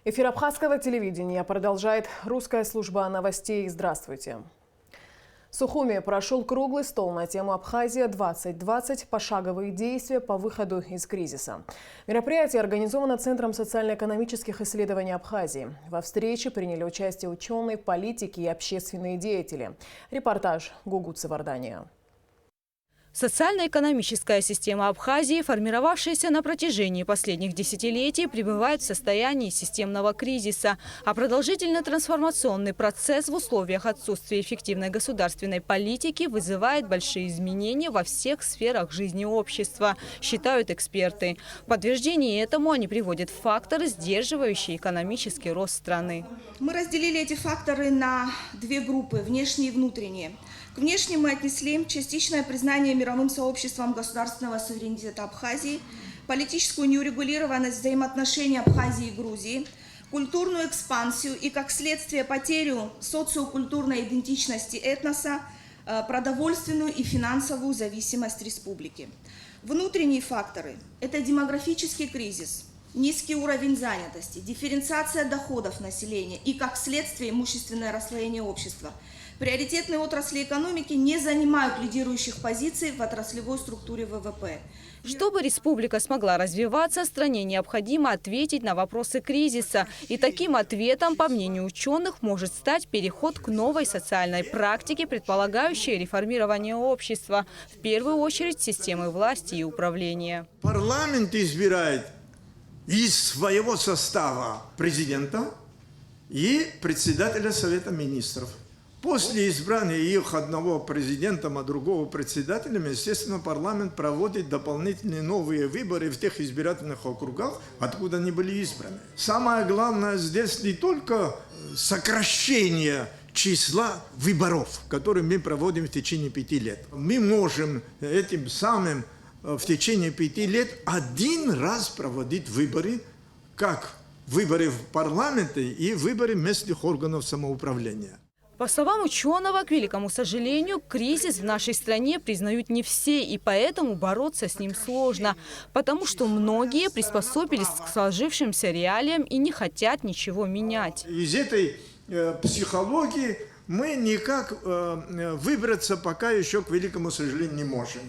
Эфир абхазского телевидения продолжает русская служба новостей. Здравствуйте. В Сухуми прошел круглый стол на тему «Абхазия-2020. Пошаговые действия по выходу из кризиса». Мероприятие организовано Центром социально-экономических исследований Абхазии. Во встрече приняли участие ученые, политики и общественные деятели. Репортаж Гугут Савардания. Социально-экономическая система Абхазии, формировавшаяся на протяжении последних десятилетий, пребывает в состоянии системного кризиса, а продолжительный трансформационный процесс в условиях отсутствия эффективной государственной политики вызывает большие изменения во всех сферах жизни общества, считают эксперты. В подтверждение этому они приводят факторы, сдерживающие экономический рост страны. Мы разделили эти факторы на две группы – внешние и внутренние. К внешним мы отнесли частичное признание мировым сообществом государственного суверенитета Абхазии, политическую неурегулированность взаимоотношений Абхазии и Грузии, культурную экспансию и, как следствие, потерю социокультурной идентичности этноса, продовольственную и финансовую зависимость республики. Внутренние факторы – это демографический кризис, низкий уровень занятости, дифференциация доходов населения и, как следствие, имущественное расслоение общества. Приоритетные отрасли экономики не занимают лидирующих позиций в отраслевой структуре ВВП. Чтобы республика смогла развиваться, стране необходимо ответить на вопросы кризиса. И таким ответом, по мнению ученых, может стать переход к новой социальной практике, предполагающей реформирование общества, в первую очередь системы власти и управления. Парламент избирает из своего состава президента и председателя Совета министров. После избрания их одного президентом, а другого председателем, естественно, парламент проводит дополнительные новые выборы в тех избирательных округах, откуда они были избраны. Самое главное здесь не только сокращение числа выборов, которые мы проводим в течение 5 лет. Мы можем этим самым в течение 5 лет один раз проводить выборы, как выборы в парламенте и выборы местных органов самоуправления. По словам ученого, к великому сожалению, кризис в нашей стране признают не все, и поэтому бороться с ним сложно, потому что многие приспособились к сложившимся реалиям и не хотят ничего менять. Из этой психологии мы никак выбраться пока еще, к великому сожалению, не можем.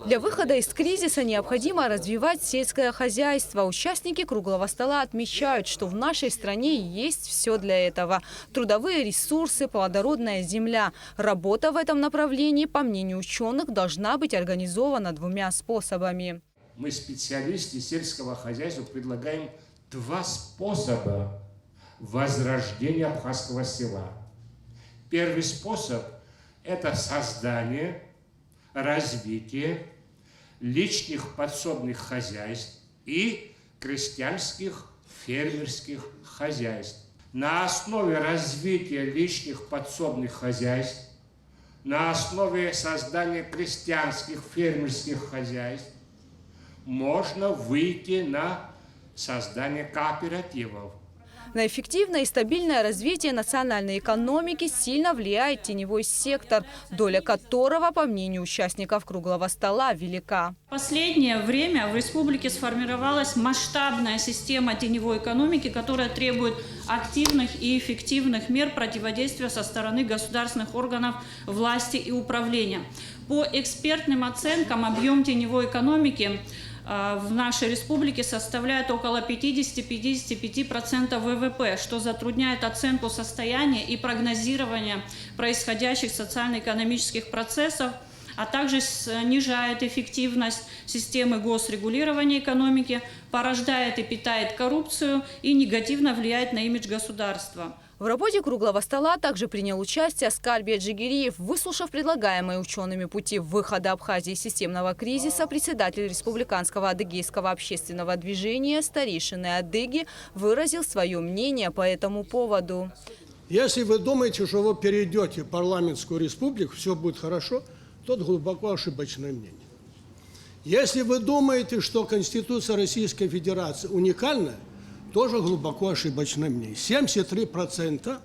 Для выхода из кризиса необходимо развивать сельское хозяйство. Участники круглого стола отмечают, что в нашей стране есть все для этого. Трудовые ресурсы, плодородная земля. Работа в этом направлении, по мнению ученых, должна быть организована двумя способами. Мы, специалисты сельского хозяйства, предлагаем 2 способа возрождения абхазского села. Первый способ – это создание, развитие личных подсобных хозяйств и крестьянских фермерских хозяйств. На основе развития личных подсобных хозяйств, на основе создания крестьянских фермерских хозяйств можно выйти на создание кооперативов. На эффективное и стабильное развитие национальной экономики сильно влияет теневой сектор, доля которого, по мнению участников круглого стола, велика. В последнее время в республике сформировалась масштабная система теневой экономики, которая требует активных и эффективных мер противодействия со стороны государственных органов власти и управления. По экспертным оценкам, объем теневой экономики в нашей республике составляет около 50-55% ВВП, что затрудняет оценку состояния и прогнозирование происходящих социально-экономических процессов, а также снижает эффективность системы госрегулирования экономики, порождает и питает коррупцию и негативно влияет на имидж государства. В работе круглого стола также принял участие Аскарби Аджигириев. Выслушав предлагаемые учеными пути выхода Абхазии из системного кризиса, председатель Республиканского адыгейского общественного движения старейшины Адыги выразил свое мнение по этому поводу. Если вы думаете, что вы перейдете в парламентскую республику, все будет хорошо, то это глубоко ошибочное мнение. Если вы думаете, что Конституция Российской Федерации уникальна, тоже глубоко ошибочное мнение. 73%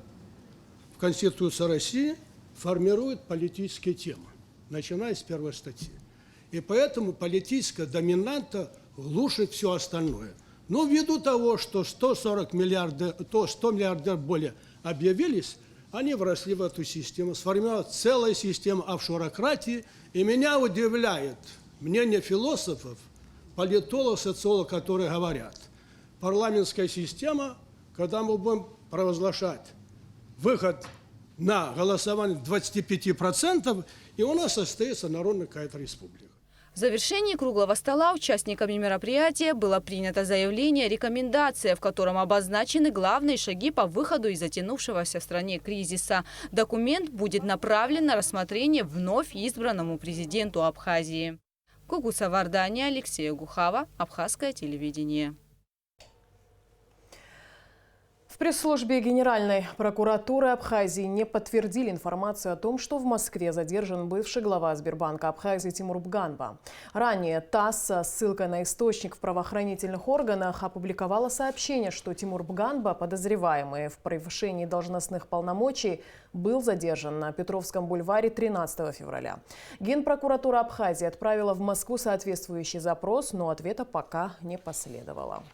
в Конституции России формируют политические темы, начиная с первой статьи. И поэтому политическая доминанта глушит все остальное. Но ввиду того, что 100 миллиардов более объявились, они вросли в эту систему, сформировалась целая система офшорократии. И меня удивляет мнение философов, политологов, социологов, которые говорят, парламентская система, когда мы будем провозглашать выход на голосование 25%, и у нас остается народная какая-то республика. В завершении круглого стола участниками мероприятия было принято заявление «Рекомендация», в котором обозначены главные шаги по выходу из затянувшегося в стране кризиса. Документ будет направлен на рассмотрение вновь избранному президенту Абхазии. Кугуса Вардания, Алексей Гухава, Абхазское телевидение. В пресс-службе Генеральной прокуратуры Абхазии не подтвердили информацию о том, что в Москве задержан бывший глава Сбербанка Абхазии Тимур Бганба. Ранее ТАСС со ссылкой на источник в правоохранительных органах опубликовала сообщение, что Тимур Бганба, подозреваемый в превышении должностных полномочий, был задержан на Петровском бульваре 13 февраля. Генпрокуратура Абхазии отправила в Москву соответствующий запрос, но ответа пока не последовало.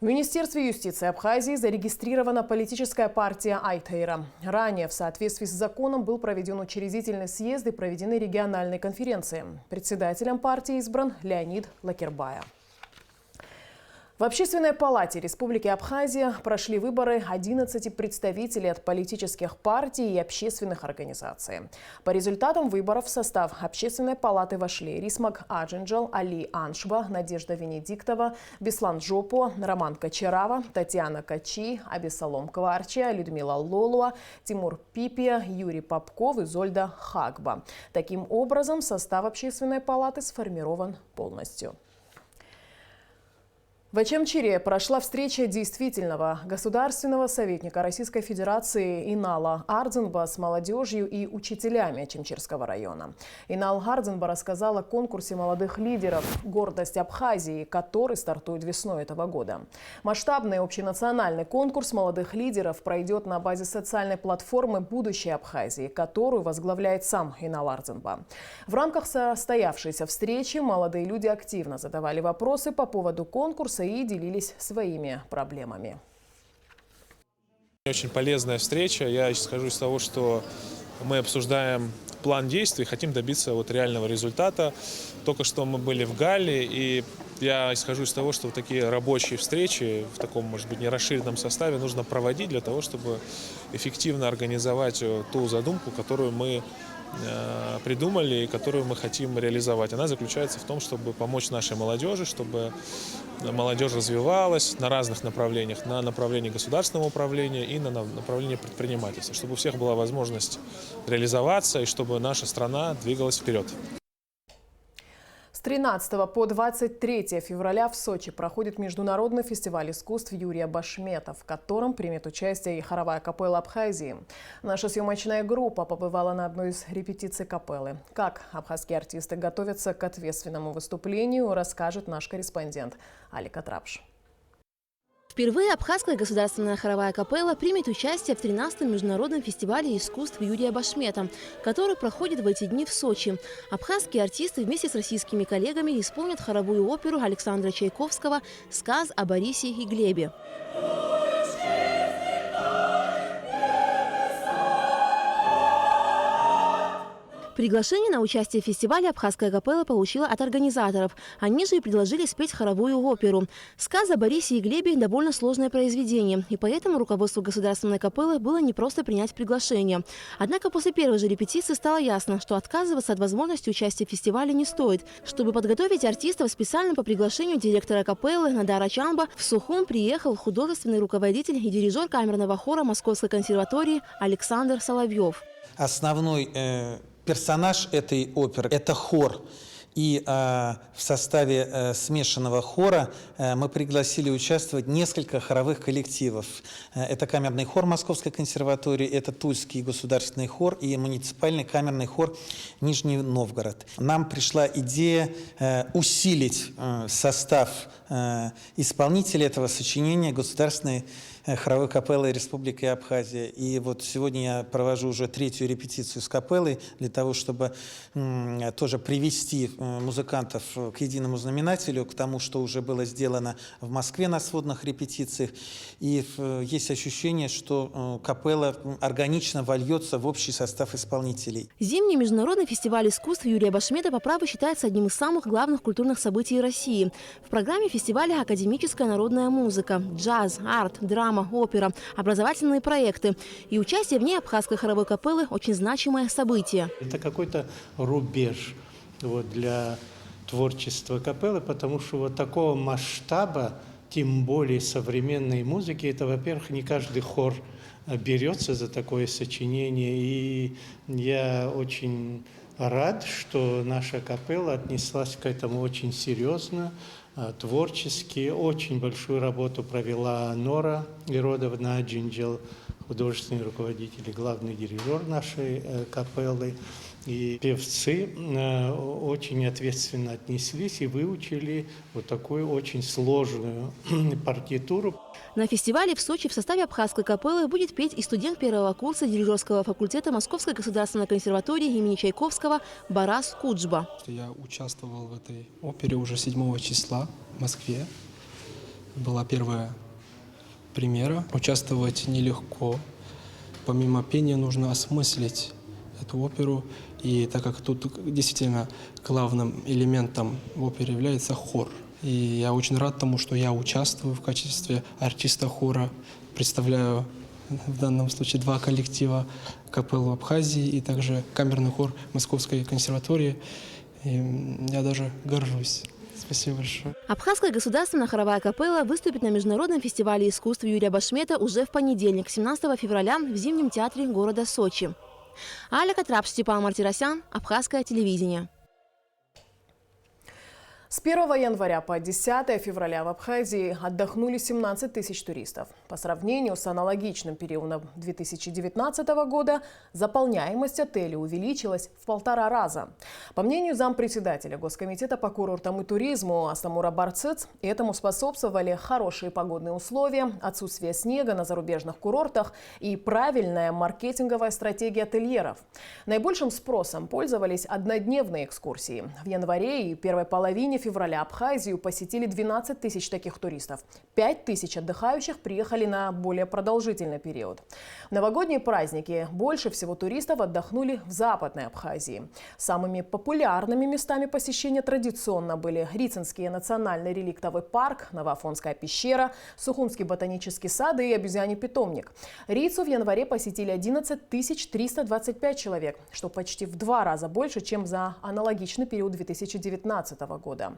В Министерстве юстиции Абхазии зарегистрирована политическая партия Айтейра. Ранее в соответствии с законом был проведен учредительный съезд и проведены региональные конференции. Председателем партии избран Леонид Лакербая. В Общественной палате Республики Абхазия прошли выборы 11 представителей от политических партий и общественных организаций. По результатам выборов в состав Общественной палаты вошли Рисмак Аджинджал, Али Аншба, Надежда Венедиктова, Беслан Жопо, Роман Кочарава, Татьяна Качи, Абисалом Кварча, Людмила Лолуа, Тимур Пипия, Юрий Попков и Зольда Хагба. Таким образом, состав Общественной палаты сформирован полностью. В Ачамчире прошла встреча действительного государственного советника Российской Федерации Инала Ардзенба с молодежью и учителями Ачамчирского района. Инал Ардзенба рассказал о конкурсе молодых лидеров «Гордость Абхазии», который стартует весной этого года. Масштабный общенациональный конкурс молодых лидеров пройдет на базе социальной платформы «Будущее Абхазии», которую возглавляет сам Инал Ардзенба. В рамках состоявшейся встречи молодые люди активно задавали вопросы по поводу конкурса и делились своими проблемами. Очень полезная встреча. Я исхожу из того, что мы обсуждаем план действий, хотим добиться реального результата. Только что мы были в Галле, и я исхожу из того, что такие рабочие встречи в таком, может быть, не расширенном составе нужно проводить для того, чтобы эффективно организовать ту задумку, которую мы придумали и которую мы хотим реализовать. Она заключается в том, чтобы помочь нашей молодежи, чтобы молодежь развивалась на разных направлениях, на направлении государственного управления и на направлении предпринимательства, чтобы у всех была возможность реализоваться и чтобы наша страна двигалась вперед. С 13 по 23 февраля в Сочи проходит международный фестиваль искусств Юрия Башмета, в котором примет участие и хоровая капелла Абхазии. Наша съемочная группа побывала на одной из репетиций капеллы. Как абхазские артисты готовятся к ответственному выступлению, расскажет наш корреспондент Алик Атрапш. Впервые Абхазская государственная хоровая капелла примет участие в 13-м международном фестивале искусств Юрия Башмета, который проходит в эти дни в Сочи. Абхазские артисты вместе с российскими коллегами исполнят хоровую оперу Александра Чайковского «Сказ о Борисе и Глебе». Приглашение на участие в фестивале абхазская капелла получила от организаторов. Они же и предложили спеть хоровую оперу. «Сказ о Борисе и Глебе» – довольно сложное произведение, и поэтому руководству государственной капеллы было непросто принять приглашение. Однако после первой же репетиции стало ясно, что отказываться от возможности участия в фестивале не стоит. Чтобы подготовить артистов, специально по приглашению директора капеллы Надара Чамба в Сухум приехал художественный руководитель и дирижер камерного хора Московской консерватории Александр Соловьев. Основной персонаж этой оперы – это хор. И в составе смешанного хора мы пригласили участвовать несколько хоровых коллективов. Это камерный хор Московской консерватории, это Тульский государственный хор и муниципальный камерный хор Нижний Новгород. Нам пришла идея усилить состав исполнитель этого сочинения государственной хоровой капеллы Республики Абхазия. И вот сегодня я провожу уже 3-ю репетицию с капеллой для того, чтобы тоже привести музыкантов к единому знаменателю, к тому, что уже было сделано в Москве на сводных репетициях. И есть ощущение, что капелла органично вольется в общий состав исполнителей. Зимний международный фестиваль искусств Юрия Башмета по праву считается одним из самых главных культурных событий России. В программе фестиваля академическая народная музыка, джаз, арт, драма, опера, образовательные проекты. И участие в ней абхазской хоровой капеллы – очень значимое событие. Это какой-то рубеж для творчества капеллы, потому что вот такого масштаба, тем более современной музыки, это, во-первых, не каждый хор берется за такое сочинение. И я очень рад, что наша капелла отнеслась к этому очень серьезно, творчески. Очень большую работу провела Нора Иродовна Джинджел, художественный руководитель и главный дирижер нашей капеллы. И певцы очень ответственно отнеслись и выучили вот такую очень сложную партитуру. На фестивале в Сочи в составе абхазской капеллы будет петь и студент 1-го курса дирижерского факультета Московской государственной консерватории имени Чайковского Барас Куджба. Я участвовал в этой опере уже 7 числа в Москве. Была первая премьера. Участвовать нелегко. Помимо пения нужно осмыслить эту оперу. И так как тут действительно главным элементом в опере является хор. И я очень рад тому, что я участвую в качестве артиста хора, представляю в данном случае 2 коллектива: капеллу Абхазии и также камерный хор Московской консерватории. И я даже горжусь. Спасибо большое. Абхазская государственная хоровая капелла выступит на международном фестивале искусств Юрия Башмета уже в понедельник, 17 февраля, в Зимнем театре города Сочи. Аля Катрапш, Степан Мартиросян, Абхазское телевидение. С 1 января по 10 февраля в Абхазии отдохнули 17 тысяч туристов. По сравнению с аналогичным периодом 2019 года заполняемость отелей увеличилась в 1,5 раза. По мнению зампредседателя Госкомитета по курортам и туризму Астамура Барцец, этому способствовали хорошие погодные условия, отсутствие снега на зарубежных курортах и правильная маркетинговая стратегия ательеров. Наибольшим спросом пользовались однодневные экскурсии. В январе и первой половине февраля Абхазию посетили 12 тысяч таких туристов. 5 тысяч отдыхающих приехали на более продолжительный период. В новогодние праздники больше всего туристов отдохнули в Западной Абхазии. Самыми популярными местами посещения традиционно были Рицинский национальный реликтовый парк, Новоафонская пещера, Сухумский ботанический сад и обезьяний питомник. Рицу в январе посетили 11 325 человек, что почти в 2 раза больше, чем за аналогичный период 2019 года.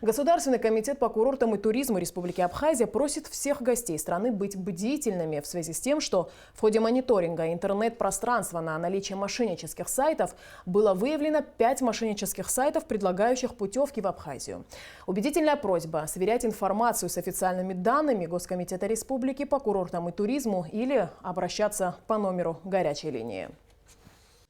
Государственный комитет по курортам и туризму Республики Абхазия просит всех гостей страны быть бдительными в связи с тем, что в ходе мониторинга интернет-пространства на наличие мошеннических сайтов было выявлено 5 мошеннических сайтов, предлагающих путевки в Абхазию. Убедительная просьба сверять информацию с официальными данными Госкомитета Республики по курортам и туризму или обращаться по номеру горячей линии.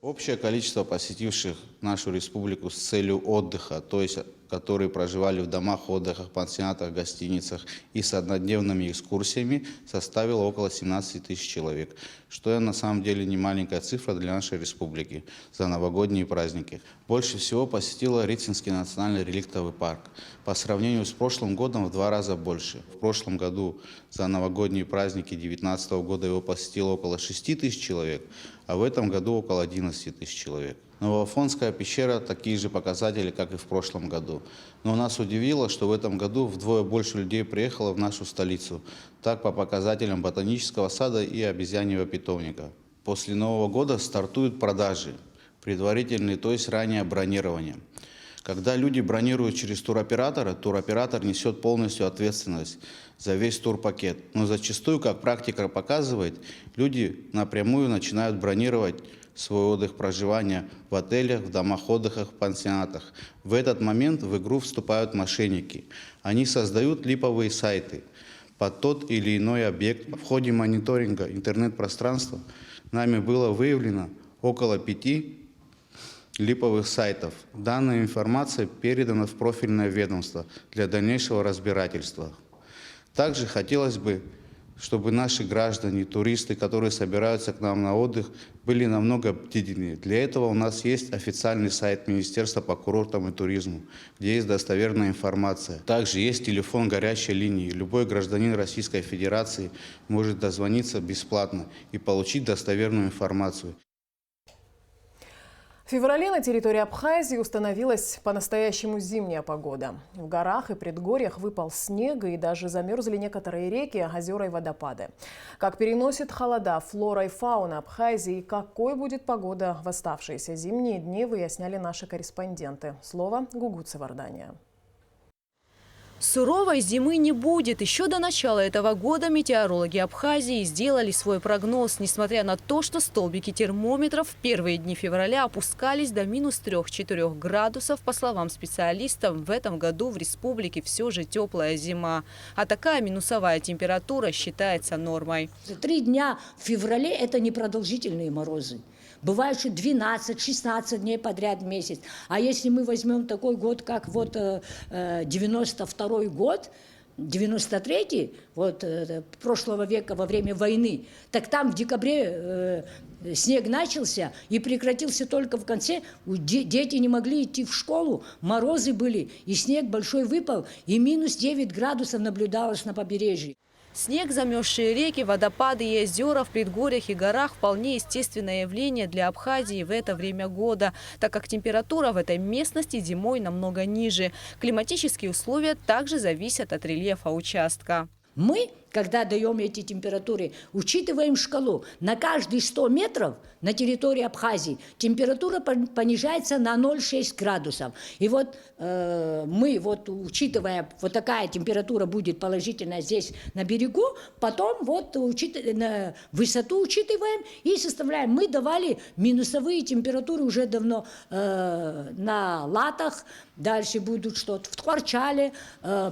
Общее количество посетивших нашу республику с целью отдыха, то есть которые проживали в домах отдыха, пансионатах, гостиницах и с однодневными экскурсиями, составило около 17 тысяч человек, что на самом деле не маленькая цифра для нашей республики за новогодние праздники. Больше всего посетила Рицинский национальный реликтовый парк. По сравнению с прошлым годом в 2 раза больше. В прошлом году за новогодние праздники 2019 года его посетило около 6 тысяч человек, а в этом году около 11 тысяч человек. Новоафонская пещера – такие же показатели, как и в прошлом году. Но нас удивило, что в этом году вдвое больше людей приехало в нашу столицу. Так, по показателям ботанического сада и обезьяньего питомника. После Нового года стартуют продажи, предварительные, то есть раннее бронирование. Когда люди бронируют через туроператора, туроператор несет полностью ответственность за весь турпакет. Но зачастую, как практика показывает, люди напрямую начинают бронировать свой отдых, проживание в отелях, в домах отдыха, в пансионатах. В этот момент в игру вступают мошенники. Они создают липовые сайты под тот или иной объект. В ходе мониторинга интернет-пространства нами было выявлено около 5 липовых сайтов. Данная информация передана в профильное ведомство для дальнейшего разбирательства. Также хотелось бы, чтобы наши граждане, туристы, которые собираются к нам на отдых, были намного бдительнее. Для этого у нас есть официальный сайт Министерства по курортам и туризму, где есть достоверная информация. Также есть телефон горячей линии. Любой гражданин Российской Федерации может дозвониться бесплатно и получить достоверную информацию. В феврале на территории Абхазии установилась по-настоящему зимняя погода. В горах и предгорьях выпал снег, и даже замерзли некоторые реки, озера и водопады. Как переносит холода флора и фауна Абхазии и какой будет погода в оставшиеся зимние дни, выясняли наши корреспонденты. Слово Гугут Савардания. Суровой зимы не будет. Еще до начала этого года метеорологи Абхазии сделали свой прогноз, несмотря на то, что столбики термометров в первые дни февраля опускались до минус 3-4 градусов. По словам специалистов, в этом году в республике все же теплая зима. А такая минусовая температура считается нормой. 3 дня в феврале – это непродолжительные морозы. Бывает, что 12-16 дней подряд в месяц. А если мы возьмем такой год, как вот 92-й год, 93-й, вот прошлого века во время войны, так там в декабре снег начался и прекратился только в конце. Дети не могли идти в школу, морозы были, и снег большой выпал, и минус 9 градусов наблюдалось на побережье. Снег, замерзшие реки, водопады и озера в предгорьях и горах – вполне естественное явление для Абхазии в это время года, так как температура в этой местности зимой намного ниже. Климатические условия также зависят от рельефа участка. Мы, когда даем эти температуры, учитываем шкалу. На каждые 100 метров на территории Абхазии температура понижается на 0,6 градусов. И вот мы, учитывая, вот такая температура будет положительная здесь на берегу, потом высоту учитываем и составляем. Мы давали минусовые температуры уже давно на Латах, дальше будут что-то в Тхварчале,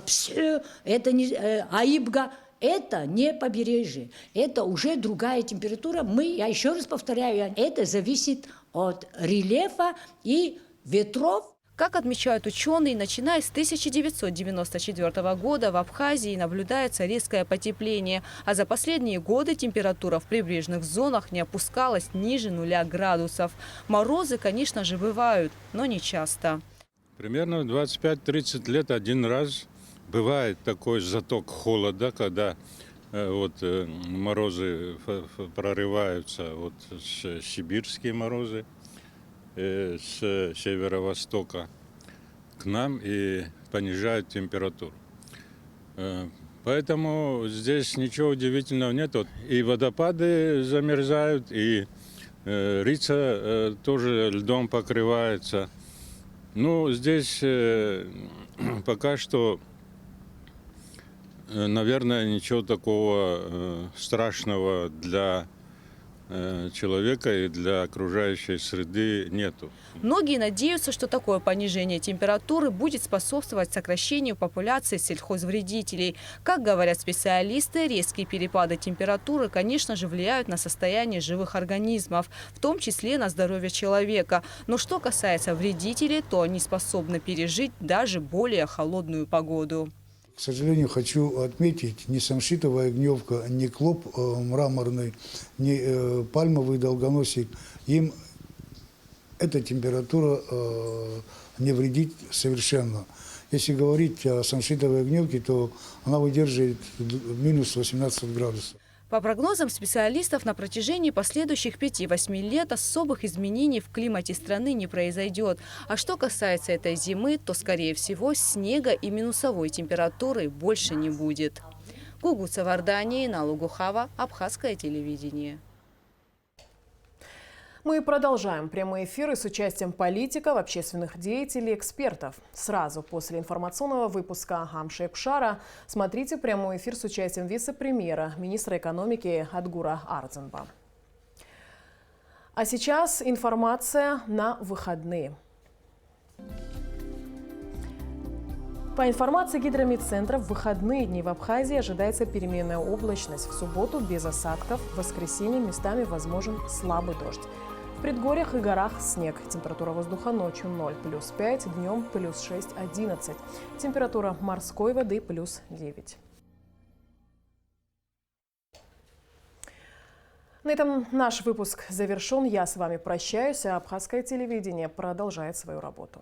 Псю, это не Аибга. Это не побережье, это уже другая температура. Я еще раз повторяю, это зависит от рельефа и ветров. Как отмечают ученые, начиная с 1994 года в Абхазии наблюдается резкое потепление, а за последние годы температура в прибрежных зонах не опускалась ниже 0 градусов. Морозы, конечно же, бывают, но не часто. Примерно 25-30 лет один раз бывает такой заток холода, когда морозы прорываются, сибирские морозы с северо-востока к нам и понижают температуру. Поэтому здесь ничего удивительного нет. И водопады замерзают, и Рица тоже льдом покрывается. Здесь пока что, наверное, ничего такого страшного для человека и для окружающей среды нету. Многие надеются, что такое понижение температуры будет способствовать сокращению популяции сельхозвредителей. Как говорят специалисты, резкие перепады температуры, конечно же, влияют на состояние живых организмов, в том числе на здоровье человека. Но что касается вредителей, то они способны пережить даже более холодную погоду. К сожалению, хочу отметить, ни самшитовая гневка, ни клоп мраморный, ни пальмовый долгоносик, им эта температура не вредит совершенно. Если говорить о самшитовой гневке, то она выдерживает минус 18 градусов. По прогнозам специалистов, на протяжении последующих 5-8 лет особых изменений в климате страны не произойдет. А что касается этой зимы, то, скорее всего, снега и минусовой температуры больше не будет. Гугут Савардания, Инна Лугухава, Абхазское телевидение. Мы продолжаем прямые эфиры с участием политиков, общественных деятелей, экспертов. Сразу после информационного выпуска Амшек Шара смотрите прямой эфир с участием вице-премьера, министра экономики Адгура Ардзенба. А сейчас информация на выходные. По информации гидромедцентра, в выходные дни в Абхазии ожидается переменная облачность. В субботу без осадков, в воскресенье местами возможен слабый дождь. В предгорьях и горах снег. Температура воздуха ночью 0 плюс 5, днем плюс 6, 11. Температура морской воды плюс 9. На этом наш выпуск завершен. Я с вами прощаюсь, а Абхазское телевидение продолжает свою работу.